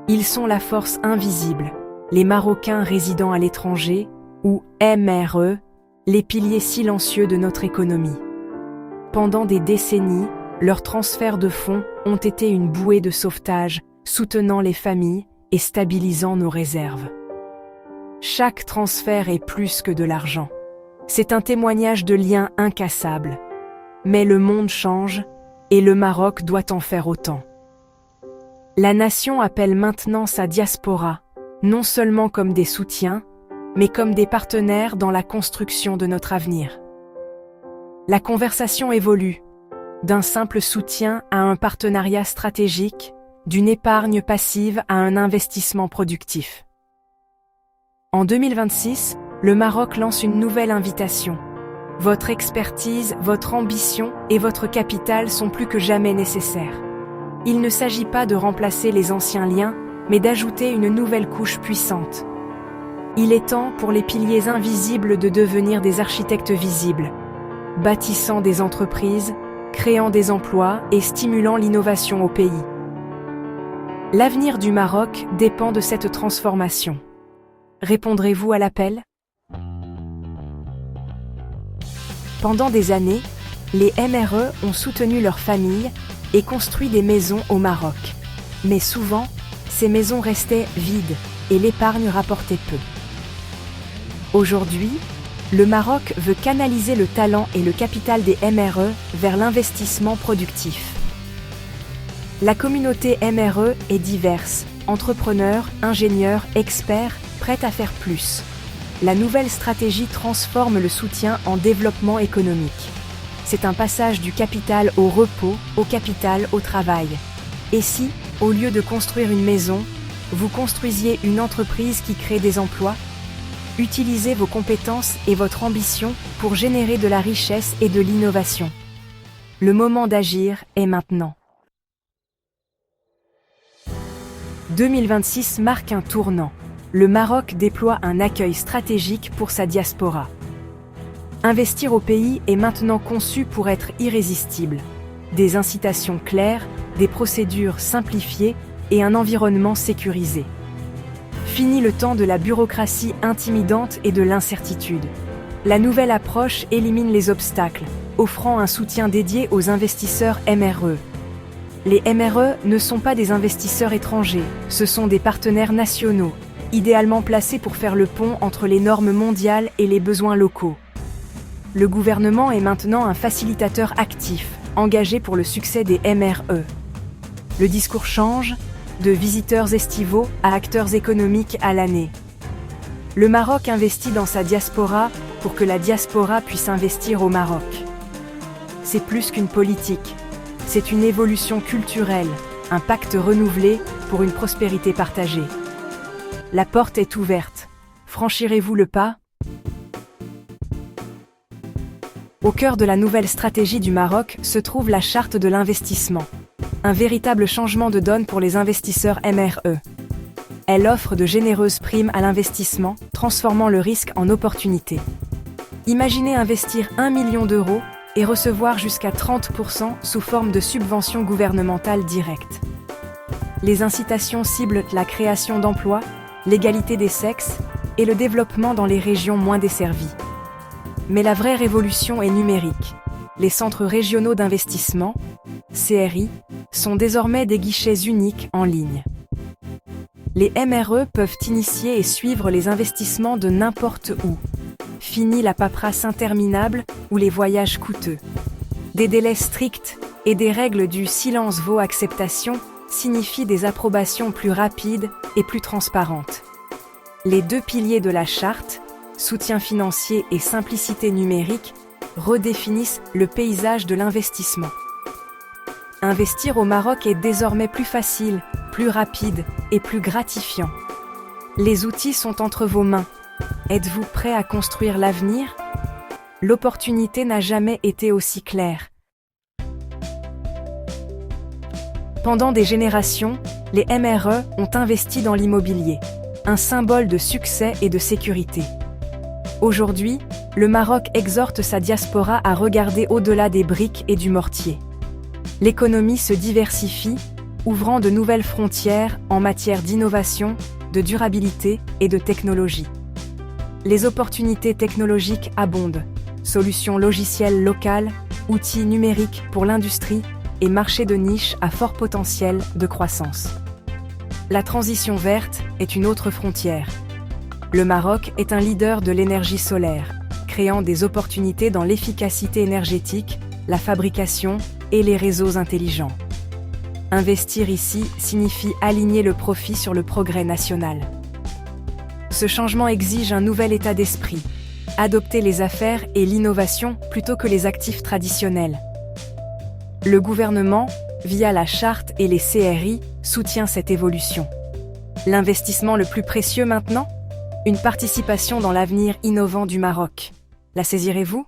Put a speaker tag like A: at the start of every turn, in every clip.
A: Ils sont la force invisible, les Marocains résidant à l'étranger, ou MRE, les piliers silencieux de notre économie. Pendant des décennies, leurs transferts de fonds ont été une bouée de sauvetage, soutenant les familles et stabilisant nos réserves. Chaque transfert est plus que de l'argent. C'est un témoignage de liens incassables. Mais le monde change, et le Maroc doit en faire autant. La nation appelle maintenant sa diaspora, non seulement comme des soutiens, mais comme des partenaires dans la construction de notre avenir. La conversation évolue, d'un simple soutien à un partenariat stratégique, d'une épargne passive à un investissement productif. En 2026, le Maroc lance une nouvelle invitation. Votre expertise, votre ambition et votre capital sont plus que jamais nécessaires. Il ne s'agit pas de remplacer les anciens liens, mais d'ajouter une nouvelle couche puissante. Il est temps pour les piliers invisibles de devenir des architectes visibles, bâtissant des entreprises, créant des emplois et stimulant l'innovation au pays. L'avenir du Maroc dépend de cette transformation. Répondrez-vous à l'appel ? Pendant des années, les MRE ont soutenu leurs familles et construit des maisons au Maroc. Mais souvent, ces maisons restaient vides et l'épargne rapportait peu. Aujourd'hui, le Maroc veut canaliser le talent et le capital des MRE vers l'investissement productif. La communauté MRE est diverse, entrepreneurs, ingénieurs, experts, prêts à faire plus. La nouvelle stratégie transforme le soutien en développement économique. C'est un passage du capital au repos, au capital au travail. Et si, au lieu de construire une maison, vous construisiez une entreprise qui crée des emplois ? Utilisez vos compétences et votre ambition pour générer de la richesse et de l'innovation. Le moment d'agir est maintenant. 2026 marque un tournant. Le Maroc déploie un accueil stratégique pour sa diaspora. Investir au pays est maintenant conçu pour être irrésistible. Des incitations claires, des procédures simplifiées et un environnement sécurisé. Fini le temps de la bureaucratie intimidante et de l'incertitude. La nouvelle approche élimine les obstacles, offrant un soutien dédié aux investisseurs MRE. Les MRE ne sont pas des investisseurs étrangers, ce sont des partenaires nationaux, idéalement placés pour faire le pont entre les normes mondiales et les besoins locaux. Le gouvernement est maintenant un facilitateur actif, engagé pour le succès des MRE. Le discours change, de visiteurs estivaux à acteurs économiques à l'année. Le Maroc investit dans sa diaspora pour que la diaspora puisse investir au Maroc. C'est plus qu'une politique, c'est une évolution culturelle, un pacte renouvelé pour une prospérité partagée. La porte est ouverte. Franchirez-vous le pas ? Au cœur de la nouvelle stratégie du Maroc se trouve la charte de l'investissement. Un véritable changement de donne pour les investisseurs MRE. Elle offre de généreuses primes à l'investissement, transformant le risque en opportunité. Imaginez investir 1 million d'euros et recevoir jusqu'à 30% sous forme de subventions gouvernementales directes. Les incitations ciblent la création d'emplois, l'égalité des sexes et le développement dans les régions moins desservies. Mais la vraie révolution est numérique. Les centres régionaux d'investissement, CRI, sont désormais des guichets uniques en ligne. Les MRE peuvent initier et suivre les investissements de n'importe où. Fini la paperasse interminable ou les voyages coûteux. Des délais stricts et des règles du silence vaut acceptation signifient des approbations plus rapides et plus transparentes. Les deux piliers de la charte, soutien financier et simplicité numérique, redéfinissent le paysage de l'investissement. Investir au Maroc est désormais plus facile, plus rapide et plus gratifiant. Les outils sont entre vos mains. Êtes-vous prêt à construire l'avenir ? L'opportunité n'a jamais été aussi claire. Pendant des générations, les MRE ont investi dans l'immobilier, un symbole de succès et de sécurité. Aujourd'hui, le Maroc exhorte sa diaspora à regarder au-delà des briques et du mortier. L'économie se diversifie, ouvrant de nouvelles frontières en matière d'innovation, de durabilité et de technologie. Les opportunités technologiques abondent, solutions logicielles locales, outils numériques pour l'industrie et marchés de niche à fort potentiel de croissance. La transition verte est une autre frontière. Le Maroc est un leader de l'énergie solaire, créant des opportunités dans l'efficacité énergétique, la fabrication et les réseaux intelligents. Investir ici signifie aligner le profit sur le progrès national. Ce changement exige un nouvel état d'esprit, adopter les affaires et l'innovation plutôt que les actifs traditionnels. Le gouvernement, via la charte et les CRI, soutient cette évolution. L'investissement le plus précieux maintenant ? Une participation dans l'avenir innovant du Maroc. La saisirez-vous ?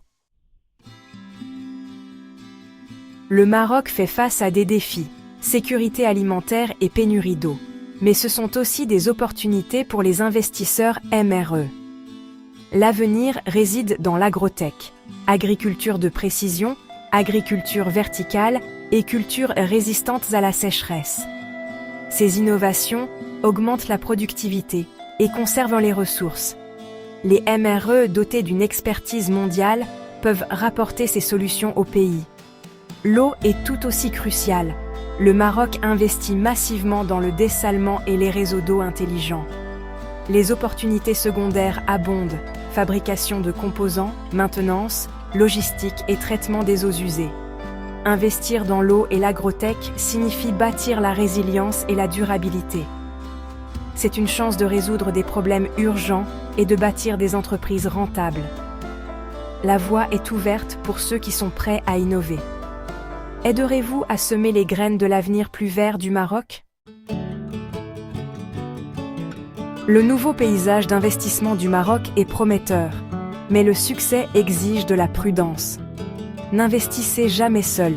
A: Le Maroc fait face à des défis, sécurité alimentaire et pénurie d'eau. Mais ce sont aussi des opportunités pour les investisseurs MRE. L'avenir réside dans l'agrotech, agriculture de précision, agriculture verticale et cultures résistantes à la sécheresse. Ces innovations augmentent la productivité et conservent les ressources. Les MRE dotés d'une expertise mondiale peuvent rapporter ces solutions au pays. L'eau est tout aussi cruciale. Le Maroc investit massivement dans le dessalement et les réseaux d'eau intelligents. Les opportunités secondaires abondent, fabrication de composants, maintenance, logistique et traitement des eaux usées. Investir dans l'eau et l'agrotech signifie bâtir la résilience et la durabilité. C'est une chance de résoudre des problèmes urgents et de bâtir des entreprises rentables. La voie est ouverte pour ceux qui sont prêts à innover. Aiderez-vous à semer les graines de l'avenir plus vert du Maroc ? Le nouveau paysage d'investissement du Maroc est prometteur, mais le succès exige de la prudence. N'investissez jamais seul.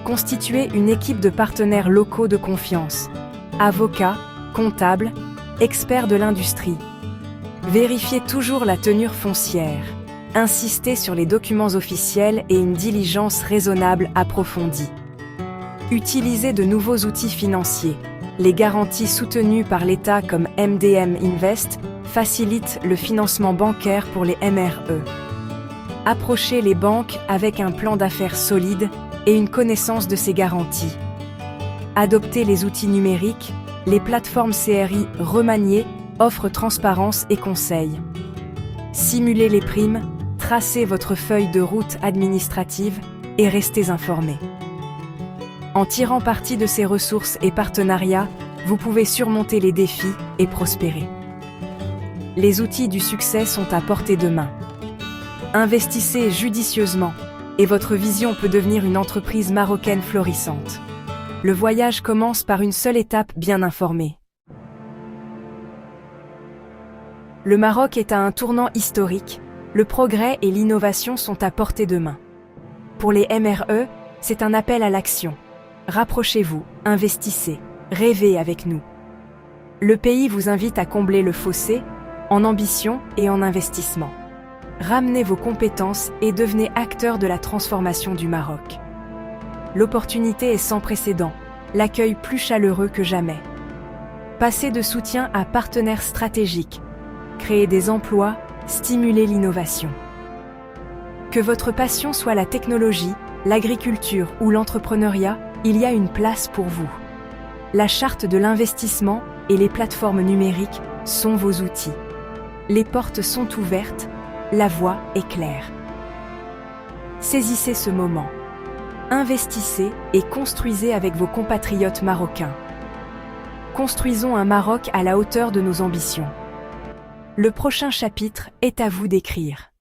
A: Constituez une équipe de partenaires locaux de confiance. Avocats, comptables, experts de l'industrie. Vérifiez toujours la tenure foncière. Insistez sur les documents officiels et une diligence raisonnable approfondie. Utilisez de nouveaux outils financiers. Les garanties soutenues par l'État comme MDM Invest facilitent le financement bancaire pour les MRE. Approchez les banques avec un plan d'affaires solide et une connaissance de ces garanties. Adoptez les outils numériques, les plateformes CRI remaniées offrent transparence et conseils. Simulez les primes, tracez votre feuille de route administrative et restez informés. En tirant parti de ces ressources et partenariats, vous pouvez surmonter les défis et prospérer. Les outils du succès sont à portée de main. Investissez judicieusement et votre vision peut devenir une entreprise marocaine florissante. Le voyage commence par une seule étape bien informée. Le Maroc est à un tournant historique, le progrès et l'innovation sont à portée de main. Pour les MRE, c'est un appel à l'action. Rapprochez-vous, investissez, rêvez avec nous. Le pays vous invite à combler le fossé en ambition et en investissement. Ramenez vos compétences et devenez acteur de la transformation du Maroc. L'opportunité est sans précédent, l'accueil plus chaleureux que jamais. Passez de soutien à partenaires stratégiques, créez des emplois, stimulez l'innovation. Que votre passion soit la technologie, l'agriculture ou l'entrepreneuriat, il y a une place pour vous. La charte de l'investissement et les plateformes numériques sont vos outils. Les portes sont ouvertes, la voie est claire. Saisissez ce moment. Investissez et construisez avec vos compatriotes marocains. Construisons un Maroc à la hauteur de nos ambitions. Le prochain chapitre est à vous d'écrire.